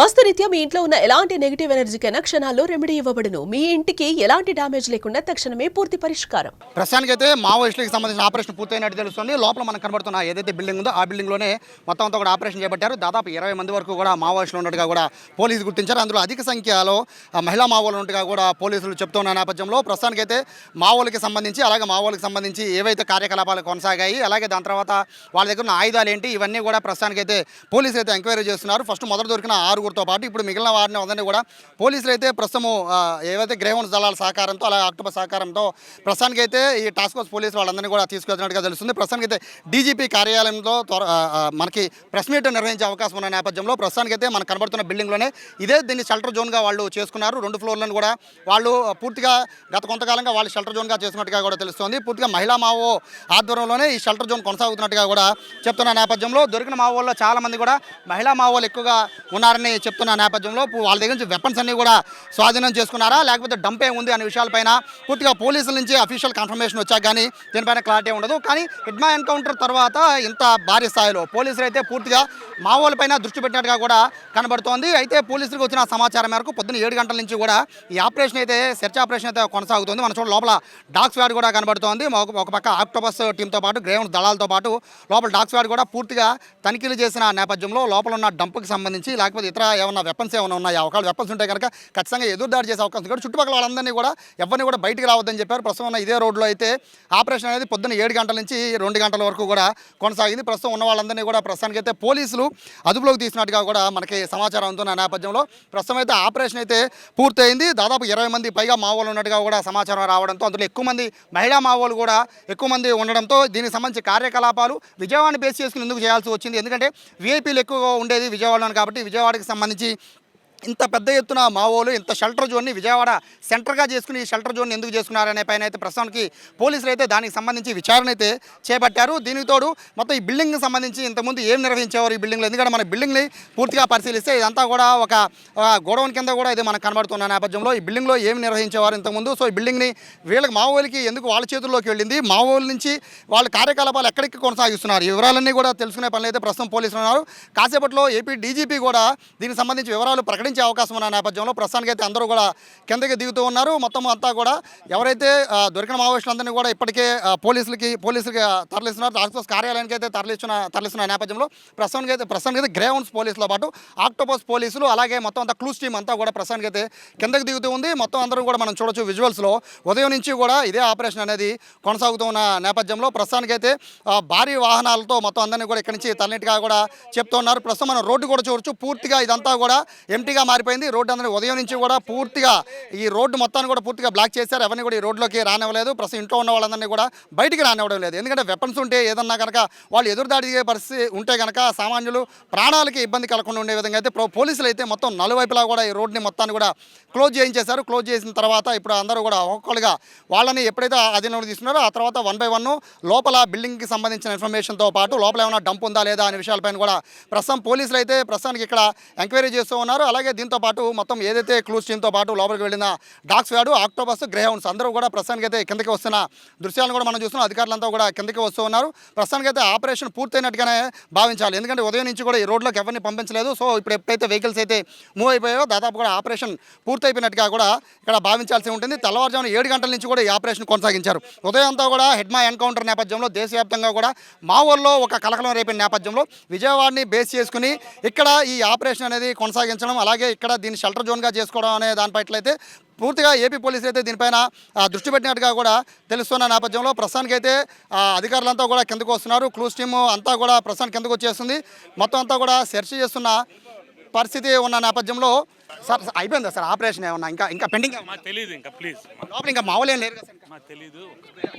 వాస్తురీత్యా మీ ఇంట్లో ఉన్న ఎలాంటి నెగిటివ్ ఎనర్జీకైనా క్షణాల్లో రెమెడీ ఇవ్వబడును. మీ ఇంటికి ఎలాంటి డ్యామేజ్ లేకుండా తక్షణమే పూర్తి పరిష్కారం. ప్రస్తుతానికైతే మావోయిస్టులకు సంబంధించిన ఆపరేషన్ పూర్తయినట్టు తెలుస్తుంది. లోపల మనకు కనబడుతున్న ఏదైతే బిల్డింగ్ ఉందో ఆ బిల్డింగ్లోనే మొత్తం అంతా కూడా ఆపరేషన్ చేపట్టారు. దాదాపు 20 మంది వరకు కూడా మావోయిస్టులు ఉన్నట్టుగా కూడా పోలీసులు గుర్తించారు. అందులో అధిక సంఖ్యలో మహిళా మావోలు ఉన్నట్టుగా కూడా పోలీసులు చెప్తున్న నేపథ్యంలో ప్రస్తుతానికైతే మావోలకి సంబంధించి అలాగే మావోలకు సంబంధించి ఏవైతే కార్యకలాపాలు కొనసాగాయి, అలాగే దాని తర్వాత వాళ్ళ దగ్గర ఉన్న ఆయుధాలు ఏంటి, ఇవన్నీ కూడా ప్రస్తుతానికైతే పోలీసులు అయితే ఎంక్వైరీ చేస్తున్నారు. ఫస్ట్ మొదటి దొరికిన 6గురితో పాటు ఇప్పుడు మిగిలిన వారిని అందరినీ కూడా పోలీసులు అయితే ప్రస్తుతం ఏవైతే గ్రేహౌండ్స్ దళాల సహకారంతో అలాగే అక్టోబర్ సహకారంతో ప్రస్తుతానికి అయితే ఈ టాస్క్ ఫోర్స్ పోలీసు వాళ్ళందరినీ కూడా తీసుకొచ్చినట్టుగా తెలుస్తుంది. ప్రస్తుతానికి అయితే డీజీపీ కార్యాలయంలో మనకి ప్రెస్ మీట్ నిర్వహించే అవకాశం ఉన్న నేపథ్యంలో ప్రస్తుతానికైతే మనకు కనబడుతున్న బిల్డింగ్లోనే దీన్ని షెల్టర్ జోన్గా వాళ్ళు చేసుకున్నారు. 2 ఫ్లోర్లను కూడా వాళ్ళు పూర్తిగా గత కొంతకాలంగా వాళ్ళు షెల్టర్ జోన్గా చేసుకున్నట్టుగా కూడా తెలుస్తుంది. పూర్తిగా మహిళా మావో ఆధ్వర్యంలోనే ఈ షెల్టర్ జోన్ కొనసాగుతున్నట్టుగా కూడా చెప్తున్న నేపథ్యంలో దొరికిన మావోల్లో చాలామంది కూడా మహిళా మావోలు ఎక్కువగా ఉన్నారని చెప్తున్న నేపథ్యంలో వాళ్ళ దగ్గర నుంచి వెపన్స్ అన్ని కూడా స్వాధీనం చేసుకున్నారా లేకపోతే డంప్ ఏముంది అనే విషయాలపైన పూర్తిగా పోలీసుల నుంచి అఫీషియల్ కన్ఫర్మేషన్ వచ్చాక కానీ దీనిపైన క్లారిటీ ఉండదు. కానీ హిడ్మా ఎన్కౌంటర్ తర్వాత ఇంత భారీ స్థాయిలో పోలీసులు అయితే పూర్తిగా మావోలపైన దృష్టి పెట్టినట్టుగా కూడా కనబడుతోంది. అయితే పోలీసులకు వచ్చిన సమాచారం మేరకు పొద్దున్న 7 గంటల నుంచి కూడా ఈ ఆపరేషన్ అయితే సెర్చ్ ఆపరేషన్ అయితే కొనసాగుతుంది. మన చూడ లోపల డాగ్ స్క్వాడ్ కూడా కనబడుతోంది. ఒక పక్క ఆక్టోపస్ టీంతో పాటు గ్రేహౌండ్ దళాలతో పాటు లోపల డాగ్ స్క్వాడ్ కూడా పూర్తిగా తనిఖీలు చేసిన నేపథ్యంలో లోపల ఉన్న డంప్కి సంబంధించి లేకపోతే ఇతర ఏమన్నా వెపన్స్ ఏమైనా ఉన్నాయా, ఒకవేళ వెపన్స్ ఉంటే కనుక ఖచ్చితంగా ఎదురుదాడి చేసే అవకాశం కూడా చుట్టుపక్కల వాళ్ళందరినీ కూడా ఎవరిని కూడా బయటికి రావద్దని చెప్పారు. ప్రస్తుతం ఉన్న ఇదే రోడ్లో అయితే ఆపరేషన్ అనేది పొద్దున్న 7 గంటల నుంచి 2 గంటల వరకు కూడా కొనసాగింది. ప్రస్తుతం ఉన్న వాళ్ళందరినీ కూడా ప్రస్తుతానికి అయితే పోలీసులు అదుపులోకి తీసినట్టుగా కూడా మనకి సమాచారం అందుతున్న నేపథ్యంలో ప్రస్తుతం అయితే ఆపరేషన్ అయితే పూర్తయింది. దాదాపు 20 మంది పైగా మావోలు ఉన్నట్టుగా కూడా సమాచారం రావడంతో అందులో ఎక్కువ మంది మహిళా మావోలు కూడా ఎక్కువ మంది ఉండడంతో దీనికి సంబంధించి కార్యకలాపాలు విజయవాడని బేస్ చేసుకుని ఎందుకు చేయాల్సి వచ్చింది, ఎందుకంటే వీఐపీలు ఎక్కువగా ఉండేది విజయవాడలో కాబట్టి విజయవాడకి సంబంధించి ఇంత పెద్ద ఎత్తున మావోలు ఇంత షెల్టర్ జోన్ని విజయవాడ సెంటర్గా చేసుకుని ఈ షెల్టర్ జోన్ ఎందుకు చేసుకున్నారనే పైన అయితే ప్రస్తుతానికి పోలీసులు అయితే దానికి సంబంధించి విచారణ అయితే చేపట్టారు. దీనికి తోడు మొత్తం ఈ బిల్డింగ్కి సంబంధించి ఇంతకుముందు ఏం నిర్వహించేవారు ఈ బిల్డింగ్లో, ఎందుకంటే మన బిల్డింగ్ని పూర్తిగా పరిశీలిస్తే ఇదంతా కూడా ఒక గోడౌన్ కింద కూడా ఇది మనకు కనబడుతున్న నేపథ్యంలో ఈ బిల్డింగ్లో ఏమి నిర్వహించేవారు ఇంతకుముందు. సో ఈ బిల్డింగ్ని వీళ్ళకి మావోలకి ఎందుకు వాళ్ళ చేతుల్లోకి వెళ్ళింది, మావోల నుంచి వాళ్ళ కార్యకలాపాలు ఎక్కడికి కొనసాగిస్తున్నారు, ఈ వివరాలన్నీ కూడా తెలుసుకునే పనులు అయితే ప్రస్తుతం పోలీసులు ఉన్నారు. కాసేపట్లో ఏపీ డీజీపీ కూడా దీనికి సంబంధించి వివరాలు ప్రకటించే అవకాశం ఉన్న నేపథ్యంలో ప్రస్తుతానికి అయితే అందరూ కూడా కిందకి దిగుతూ ఉన్నారు. మొత్తం అంతా కూడా ఎవరైతే దొరికిన మావోయిస్టులందరినీ కూడా ఇప్పటికే పోలీసులకి తరలిస్తున్నారు. టాస్క్ కార్యాలయానికి అయితే తరలిస్తున్న నేపథ్యంలో ప్రస్తుతానికి అయితే గ్రేహౌండ్స్ పోలీసులతో పాటు ఆక్టోపస్ పోలీసులు అలాగే మొత్తం అంతా క్లూస్ టీమ్ అంతా కూడా ప్రస్తుతానికి అయితే కిందకి దిగుతూ ఉంది. మొత్తం అందరూ కూడా మనం చూడొచ్చు విజువల్స్లో ఉదయం నుంచి కూడా ఇదే ఆపరేషన్ అనేది కొనసాగుతూ ఉన్న నేపథ్యంలో ప్రస్తుతానికైతే భారీ వాహనాలతో మొత్తం అందరినీ కూడా ఇక్కడి నుంచి తరలినట్టుగా కూడా చెప్తున్నారు. ప్రస్తుతం మనం రోడ్డు కూడా చూడొచ్చు, పూర్తిగా ఇదంతా కూడా ఎంటీగా మారిపోయింది. రోడ్డు అందరూ ఉదయం నుంచి కూడా పూర్తిగా ఈ రోడ్డు మొత్తాన్ని కూడా పూర్తిగా బ్లాక్ చేశారు. ఎవరిని కూడా ఈ రోడ్లోకి రానివ్వలేదు. ప్రస్తుతం ఇంట్లో ఉన్న వాళ్ళందరినీ కూడా బయటికి రానివ్వడం లేదు. ఎందుకంటే వెపన్స్ ఉంటే ఏదన్నా కనుక వాళ్ళు ఎదురుదాడి పరిస్థితి ఉంటే కనుక సామాన్యులు ప్రాణాలకి ఇబ్బంది కలగకుండా ఉండే విధంగా అయితే పోలీసులు అయితే మొత్తం నలువైపులా కూడా ఈ రోడ్ని మొత్తాన్ని కూడా క్లోజ్ చేయించేశారు. క్లోజ్ చేసిన తర్వాత ఇప్పుడు అందరూ కూడా ఒక్కొక్కరుగా వాళ్ళని ఎప్పుడైతే అధీనంలో తీసుకున్నారో ఆ తర్వాత 1 by 1 లోపల బిల్డింగ్కి సంబంధించిన ఇన్ఫర్మేషన్తో పాటు లోపల ఏమైనా డంప్ ఉందా లేదా అనే విషయాలపైన కూడా ప్రస్తుతం పోలీసులు అయితే ప్రస్తుతానికి ఇక్కడ ఎంక్వైరీ చేస్తూ ఉన్నారు. అలాగే దీంతో పాటు మొత్తం ఏదైతే క్లూస్ టీంతో పాటు లోపలికి వెళ్ళిన డాగ్ స్క్వాడ్, ఆక్టోపస్, గ్రేహౌండ్స్ అందరూ కూడా ప్రస్తుతానికి అయితే కిందకి వస్తున్న దృశ్యాలను కూడా మనం చూస్తున్నాం. అధికారులంతా కూడా కిందకి వస్తూ ఉన్నారు. ప్రస్తుతానికి అయితే ఆపరేషన్ పూర్తయినట్టుగానే భావించాలి. ఎందుకంటే ఉదయం నుంచి కూడా ఈ రోడ్లోకి ఎవరిని పంపించలేదు. సో ఇప్పుడు ఎప్పుడైతే వెహికల్స్ అయితే మూవ్ అయిపోయాయో దాదాపు కూడా ఆపరేషన్ పూర్తయిపోయినట్టుగా కూడా ఇక్కడ భావించాల్సి ఉంటుంది. తెల్లవారుజామున 7 గంటల నుంచి కూడా ఈ ఆపరేషన్ కొనసాగించారు. ఉదయం అంతా కూడా హిడ్మా ఎన్కౌంటర్ నేపథ్యంలో దేశవ్యాప్తంగా కూడా మావోల్లో ఒక కలకలం రేపిన నేపథ్యంలో విజయవాడని బేస్ చేసుకుని ఇక్కడ ఈ ఆపరేషన్ అనేది కొనసాగించడం అలాగే ఇక్కడ దీన్ని షెల్టర్ జోన్గా చేసుకోవడం అనే దానిపైట్లయితే పూర్తిగా ఏపీ పోలీసులు అయితే దీనిపైన దృష్టి పెట్టినట్టుగా కూడా తెలుస్తున్న నేపథ్యంలో ప్రస్తుతానికైతే అధికారులంతా కూడా కిందకు వస్తున్నారు. క్లూస్ టీము అంతా కూడా ప్రస్తుతానికి కిందకు వచ్చేస్తుంది. మొత్తం అంతా కూడా సెర్చ్ చేస్తున్న పరిస్థితి ఉన్న నేపథ్యంలో సార్ అయిపోయిందా సార్ ఆపరేషన్ ఏమన్నా ఇంకా పెండింగ్ తెలియదు ఇంకా ప్లీజ్ లోపల ఇంకా మామూలు ఏం లేరు కదా తెలీదు.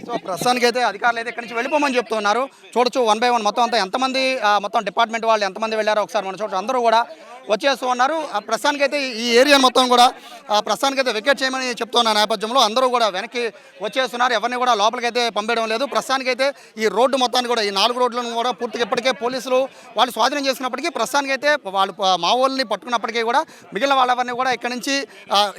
సో ప్రస్తుతానికి అయితే అధికారులు అయితే ఇక్కడి నుంచి వెళ్ళిపోమని చెప్తున్నారు. చూడొచ్చు 1 by 1 మొత్తం అంతా ఎంతమంది మొత్తం డిపార్ట్మెంట్ వాళ్ళు ఎంతమంది వెళ్ళారో ఒకసారి మనం చూడొచ్చు. అందరూ కూడా వచ్చేస్తూ ఉన్నారు. ప్రస్తుతానికైతే ఈ ఏరియా మొత్తం కూడా ప్రస్తుతానికైతే వెకేట్ చేయమని చెప్తున్న నేపథ్యంలో అందరూ కూడా వెనక్కి వచ్చేస్తున్నారు. ఎవరిని కూడా లోపలికైతే పంపేయడం లేదు. ప్రస్తుతానికైతే ఈ రోడ్డు మొత్తాన్ని కూడా ఈ 4 రోడ్లను కూడా పూర్తిగా ఇప్పటికే పోలీసులు వాళ్ళు స్వాధీనం చేసుకున్నప్పటికీ ప్రస్తుతానికైతే వాళ్ళు మావోల్ని పట్టుకున్నప్పటికీ కూడా మిగిలిన వాళ్ళవన్నీ కూడా ఇక్కడ నుంచి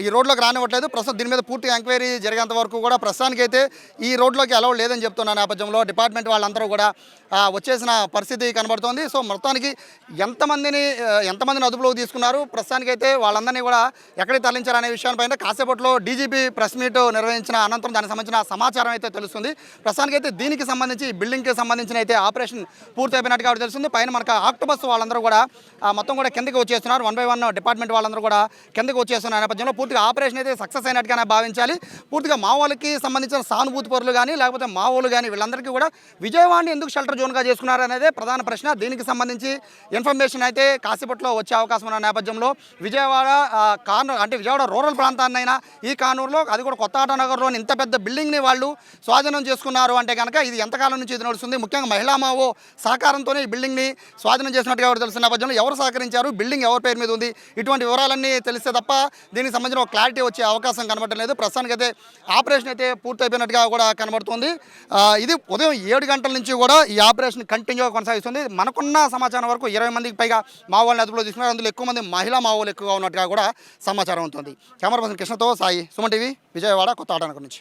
ఈ రోడ్లోకి రానివ్వట్లేదు. ప్రస్తుతం దీని మీద పూర్తి ఎంక్వైరీ జరిగేంత వరకు కూడా ప్రస్తుతానికైతే ఈ రోడ్లోకి అలౌ లేదని చెప్తున్న నేపథ్యంలో డిపార్ట్మెంట్ వాళ్ళందరూ కూడా వచ్చేసిన పరిస్థితి కనబడుతోంది. సో మొత్తానికి ఎంతమందిని అదుపులోకి తీసుకున్నారు, ప్రస్తుతానికైతే వాళ్ళందరినీ కూడా ఎక్కడికి తరలించారు అనే విషయాలపైన కాసేపట్లో డీజీపీ ప్రెస్ మీట్ నిర్వహించిన అనంతరం దానికి సంబంధించిన సమాచారం అయితే తెలుస్తుంది. ప్రస్తుతానికైతే దీనికి సంబంధించి బిల్డింగ్కి సంబంధించిన అయితే ఆపరేషన్ పూర్తి అయిపోయినట్టుగా తెలుస్తుంది. పైన మనకు ఆక్టోబస్ వాళ్ళందరూ కూడా మొత్తం కూడా కిందకి వచ్చేస్తున్నారు. 1 by 1 డిపార్ట్మెంట్ వాళ్ళందరూ కూడా కిందకి వచ్చేస్తున్న నేపథ్యంలో పూర్తిగా ఆపరేషన్ అయితే సక్సెస్ అయినట్టుగానే భావించాలి. పూర్తిగా మావోలకి సంబంధించిన సానుభూతి పరులు కానీ లేకపోతే మావోలు కానీ వీళ్ళందరికీ కూడా విజయవాడని ఎందుకు షెల్టర్ జోన్గా చేసుకున్నారు అనేది ప్రధాన ప్రశ్న. దీనికి సంబంధించి ఇన్ఫర్మేషన్ అయితే కాసేపట్లో వచ్చే అవకాశం ఉన్న నేపథ్యంలో విజయవాడ విజయవాడ రూరల్ ప్రాంతాన్నైనా ఈ కానూరులో అది కూడా కొత్త ఆటోనగర్లోని ఇంత పెద్ద బిల్డింగ్ని వాళ్ళు స్వాధీనం చేసుకున్నారు అంటే కనుక ఇది ఎంతకాలం నుంచి ఇది నడుస్తుంది. ముఖ్యంగా మహిళా మావో సహకారంతోనే ఈ బిల్డింగ్ని స్వాధీనం చేసినట్టుగా కూడా తెలుస్తున్న నేపథ్యంలో ఎవరు సహకరించారు, బిల్డింగ్ ఎవరి పేరు మీద ఉంది, ఇటువంటి వివరాలన్నీ తెలిస్తే తప్ప దీనికి సంబంధించిన ఒక క్లారిటీ వచ్చే అవకాశం కనబడటం లేదు. ప్రస్తుతానికి అయితే ఆపరేషన్ అయితే పూర్తి అయిపోయినట్టుగా కూడా కనబడుతుంది. ఇది ఉదయం 7 గంటల నుంచి కూడా ఈ ఆపరేషన్ కంటిన్యూగా కొనసాగిస్తుంది. మనకున్న సమాచారం వరకు 20 మందికి పైగా మావోలను అదుపులో తీసుకున్నారు. అందులో ఎక్కువ మంది మహిళా మావోలు ఎక్కువగా ఉన్నట్టుగా కూడా సమాచారం ఉంటుంది. కెమెరా పర్సన్ కృష్ణతో సాయి, సుమన్ టీవీ, విజయవాడ, కొత్త ఆటనగర్ నుంచి.